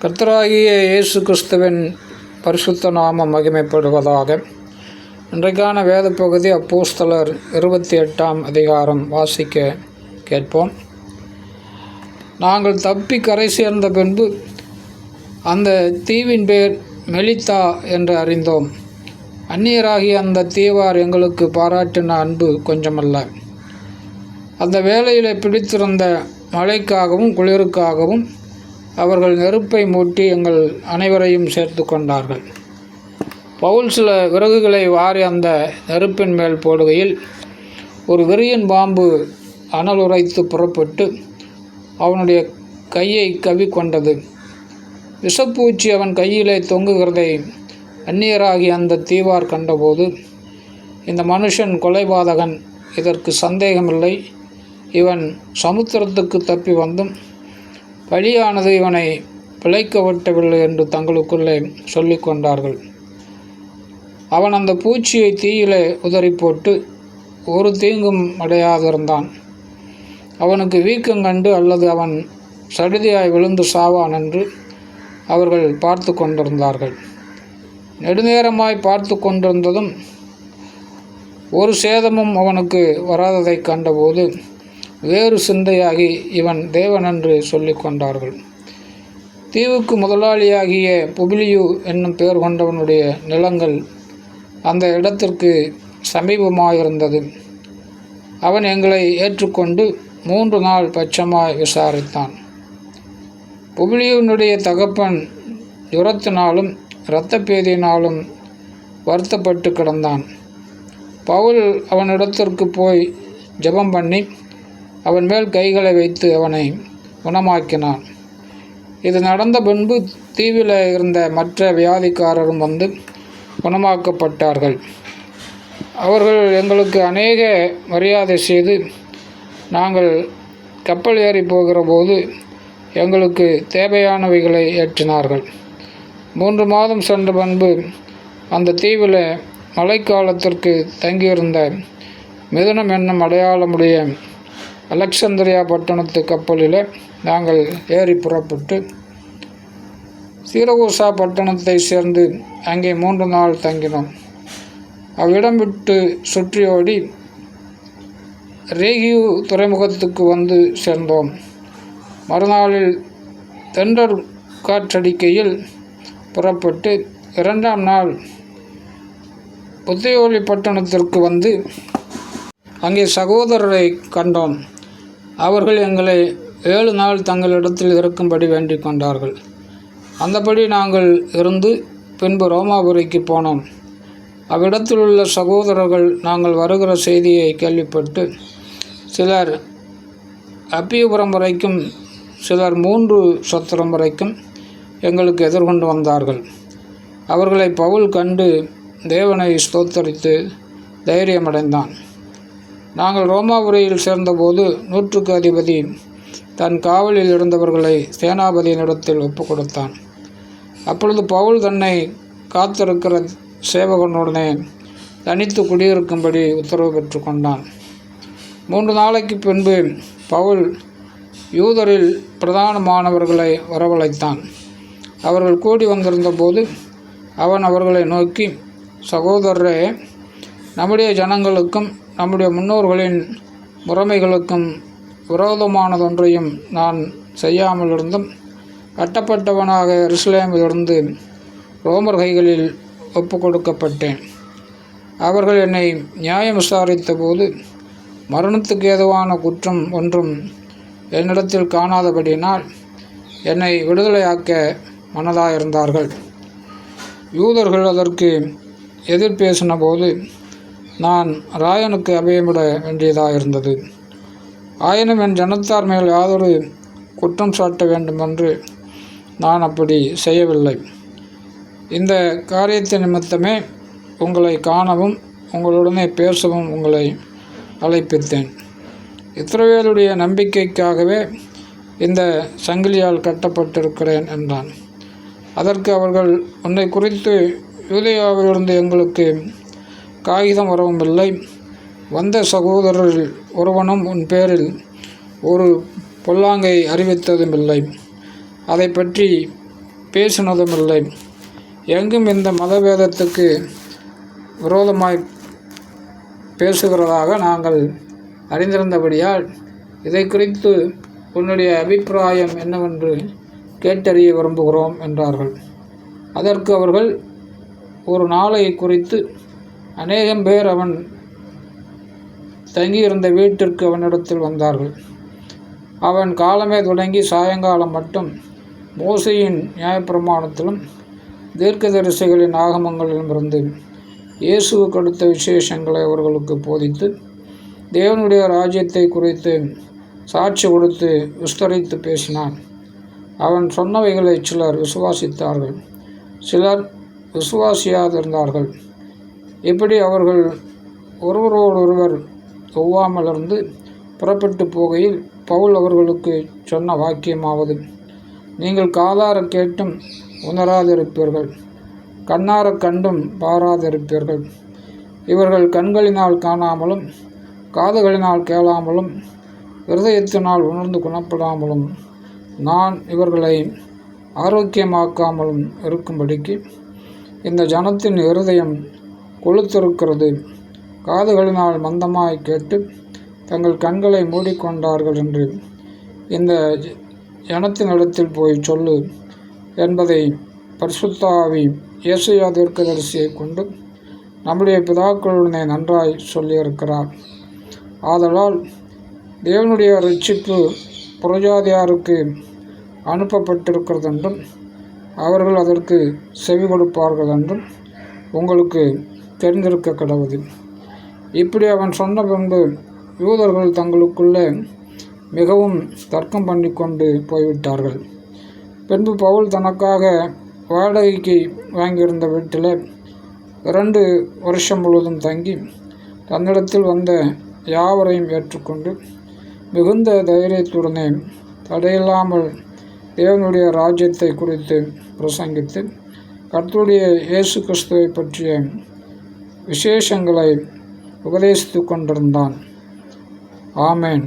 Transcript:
கர்த்தராகிய இயேசு கிறிஸ்துவின் பரிசுத்த நாமம் மகிமைப்படுவதாக. இன்றைக்கான வேத பகுதி அப்போஸ்தலர் 28ஆம் அதிகாரம் வாசிக்க கேட்போம். நாங்கள் தப்பி கரை சேர்ந்த பின்பு அந்த தீவின் பேர் மெலித்தா என்று அறிந்தோம். அந்நியராகிய அந்த தீவார் எங்களுக்கு பாராட்டின அன்பு கொஞ்சமல்ல. அந்த வேளையில் பிடித்திருந்த மழைக்காகவும் குளிருக்காகவும் அவர்கள் நெருப்பை மூட்டி எங்கள் அனைவரையும் சேர்த்து கொண்டார்கள். பவுல் சில விறகுகளை வாரி அந்த நெருப்பின் மேல் போடுகையில் ஒரு விரியன் பாம்பு அனல் உரைத்து புறப்பட்டு அவனுடைய கையை கவ்விக்கொண்டது. விஷப்பூச்சி அவன் கையிலே தொங்குகிறதை அந்நியராகி அந்த தீவார் கண்டபோது, இந்த மனுஷன் கொலைபாதகன், இதற்கு சந்தேகமில்லை, இவன் சமுத்திரத்துக்கு தப்பி வந்தும் பழியானது இவனை பிழைக்க விட்டவில்லை என்று தங்களுக்குள்ளே சொல்லி கொண்டார்கள். அவன் அந்த பூச்சியை தீயிலே உதறி போட்டு ஒரு தீங்கும் அடையாதிருந்தான். அவனுக்கு வீக்கம் கண்டு அல்லது அவன் சடுதியாய் விழுந்து சாவான் என்று அவர்கள் பார்த்து கொண்டிருந்தார்கள். நெடுநேரமாய் பார்த்து கொண்டிருந்ததும் ஒரு சேதமும் அவனுக்கு வராததை கண்டபோது வேறு சிந்தையாகி இவன் தேவன் என்று சொல்லி கொண்டார்கள். தீவுக்கு முதலாளியாகிய புபிலியு என்னும் பெயர் கொண்டவனுடைய நிலங்கள் அந்த இடத்திற்கு சமீபமாயிருந்தது. அவன் எங்களை ஏற்றுக்கொண்டு 3 நாள் பட்சமாய் விசாரித்தான். புபிலியுனுடைய தகப்பன் ஜுரத்தினாலும் இரத்தப்பேதியினாலும் வருத்தப்பட்டு கிடந்தான். பவுல் அவனிடத்திற்கு போய் ஜெபம் பண்ணி அவன் மேல் கைகளை வைத்து அவனை குணமாக்கினான். இது நடந்த பின்பு தீவில் இருந்த மற்ற வியாதிக்காரரும் வந்து குணமாக்கப்பட்டார்கள். அவர்கள் எங்களுக்கு அநேக மரியாதை செய்து நாங்கள் கப்பல் ஏறி போகிற போது எங்களுக்கு தேவையானவைகளை ஏற்றினார்கள். 3 மாதம் சென்ற பின்பு அந்த தீவில் மழைக்காலத்திற்கு தங்கியிருந்த மிதுனம் என்னும் அடையாளமுடைய அலெக்சாந்திரியா பட்டணத்து கப்பலில் நாங்கள் ஏறி புறப்பட்டு சீரகூசா பட்டணத்தை சேர்ந்து அங்கே 3 நாள் தங்கினோம். அவ்விடம் விட்டு சுற்றியோடி ரேகியு துறைமுகத்துக்கு வந்து சேர்ந்தோம். மறுநாளில் தென்றல் காற்றடிக்கையில் புறப்பட்டு 2ஆம் நாள் புத்தியோலி பட்டணத்திற்கு வந்து அங்கே சகோதரரை கண்டோம். அவர்கள் எங்களை 7 நாள் தங்களிடத்தில் இருக்கும்படி வேண்டிக் கொண்டார்கள். அந்தபடி நாங்கள் இருந்து பின்பு ரோமாபுரிக்கு போனோம். அவ்விடத்தில் உள்ள சகோதரர்கள் நாங்கள் வருகிற செய்தியை கேள்விப்பட்டு சிலர் அப்பியபுரம் வரைக்கும், சிலர் 3 சத்திரம் வரைக்கும் எங்களுக்கு எதிர்கொண்டு வந்தார்கள். அவர்களை பவுல் கண்டு தேவனை ஸ்தோத்தரித்து தைரியமடைந்தான். நாங்கள் ரோமாபுரியில் சேர்ந்தபோது 100க்கு அதிபதி தன் காவலில் இருந்தவர்களை சேனாபதியினிடத்தில் ஒப்பு கொடுத்தான். அப்பொழுது பவுல் தன்னை காத்திருக்கிற சேவகனுடனே தனித்து குடியிருக்கும்படி உத்தரவு பெற்று கொண்டான். 3 நாளைக்கு பின்பு பவுல் யூதரில் பிரதானமானவர்களை வரவழைத்தான். அவர்கள் கூடி வந்திருந்த போது அவன் அவர்களை நோக்கி, சகோதரரே, நம்முடைய ஜனங்களுக்கும் நம்முடைய முன்னோர்களின் முறைமைகளுக்கும் விரோதமானதொன்றையும் நான் செய்யாமல் இருந்தும் கட்டப்பட்டவனாக எருசலேமிலிருந்து ரோமர் கைகளில் ஒப்பு கொடுக்கப்பட்டேன். அவர்கள் என்னை நியாயம் விசாரித்த போது மரணத்துக்கு ஏதுவான குற்றம் ஒன்றும் என்னிடத்தில் காணாதபடியினால் என்னை விடுதலையாக்க மனதாயிருந்தார்கள். யூதர்கள் அதற்கு எதிர்பேசின போது நான் ராயனுக்கு அபயமிட வேண்டியதாயிருந்தது. ஆயினும் என் ஜனத்தார் மேல் யாதொரு குற்றம் சாட்ட வேண்டுமென்று நான் அப்படி செய்யவில்லை. இந்த காரியத்தின் நிமித்தமே உங்களை காணவும் உங்களுடனே பேசவும் உங்களை அழைப்பித்தேன். இஸ்ரவேலுடைய நம்பிக்கைக்காகவே இந்த சங்கிலியால் கட்டப்பட்டிருக்கிறேன் என்றான். அதற்கு அவர்கள், உன்னை குறித்து யூதேயாவிலிருந்து எங்களுக்கு காகிதம் வரவும் இல்லை, வந்த சகோதரரில் ஒருவனும் உன் பேரில் ஒரு பொல்லாங்கை அறிவித்ததும் இல்லை. அதை பற்றி பேசினதுமில்லை. எங்கும் இந்த மதவேதத்துக்கு விரோதமாய் பேசுகிறதாக நாங்கள் அறிந்திருந்தபடியால் இதை குறித்து உன்னுடைய அபிப்பிராயம் என்னவென்று கேட்டறிய விரும்புகிறோம் என்றார்கள். அதற்கு அவர்கள் ஒரு நாளை குறித்து அநேகம் பேர் அவன் தங்கியிருந்த வீட்டிற்கு அவனிடத்தில் வந்தார்கள். அவன் காலமே தொடங்கி சாயங்காலம் மட்டும் மோசையின் நியாயப்பிரமாணத்திலும் தீர்க்கதரிசிகளின் ஆகமங்களிலுமிருந்து இயேசுவுக்கு அடுத்த விசேஷங்களை அவர்களுக்கு போதித்து தேவனுடைய ராஜ்யத்தை குறித்து சாட்சி கொடுத்து விஸ்தரித்து பேசினான். அவன் சொன்னவைகளை சிலர் விசுவாசித்தார்கள், சிலர் விசுவாசியாதிருந்தார்கள். இப்படி அவர்கள் ஒருவரோடொருவர் ஒவ்வாமலிருந்து புறப்பட்டு போகையில் பவுல் அவர்களுக்கு சொன்ன வாக்கியமாவது: நீங்கள் காதார கேட்டும் உணராதிருப்பீர்கள், கண்ணார கண்டும் பாராதிருப்பீர்கள். இவர்கள் கண்களினால் காணாமலும் காதுகளினால் கேளாமலும் இருதயத்தினால் உணர்ந்து குணப்படாமலும் நான் இவர்களை ஆரோக்கியமாக்காமலும் இருக்கும்படிக்கு இந்த ஜனத்தின் இருதயம் கொழுத்திருக்கிறது. காதுகளினால் மந்தமாய் கேட்டு தங்கள் கண்களை மூடிக்கொண்டார்கள் என்று இந்த ஜனத்தினிடத்தில் போய் சொல்லு என்பதை பரிசுத்த ஆவி ஏசாயா தீர்க்கதரிசியை கொண்டு நம்முடைய பிதாக்களுடனே நன்றாய் சொல்லியிருக்கிறார். ஆதலால் தேவனுடைய இரட்சிப்பு புறஜாதியாருக்கு அனுப்பப்பட்டிருக்கிறது என்றும் அவர்கள் அதற்கு செவி கொடுப்பார்கள் என்றும் உங்களுக்கு தெரிந்திருக்க கடவுது. இப்படி அவன் சொன்ன பின்பு யூதர்கள் தங்களுக்குள்ளே மிகவும் தர்க்கம் பண்ணி கொண்டு போய்விட்டார்கள். பின்பு பவுல் தனக்காக வாடகைக்கு வாங்கியிருந்த வீட்டில் 2 வருஷம் முழுவதும் தங்கி தன்னிடத்தில் வந்த யாவரையும் ஏற்றுக்கொண்டு மிகுந்த தைரியத்துடனே தடையில்லாமல் தேவனுடைய ராஜ்யத்தை குறித்து பிரசங்கித்து கர்த்தருடைய இயேசு கிறிஸ்துவை பற்றிய விசேஷங்களை உபதேசித்து கொண்டிருந்தான். ஆமேன்.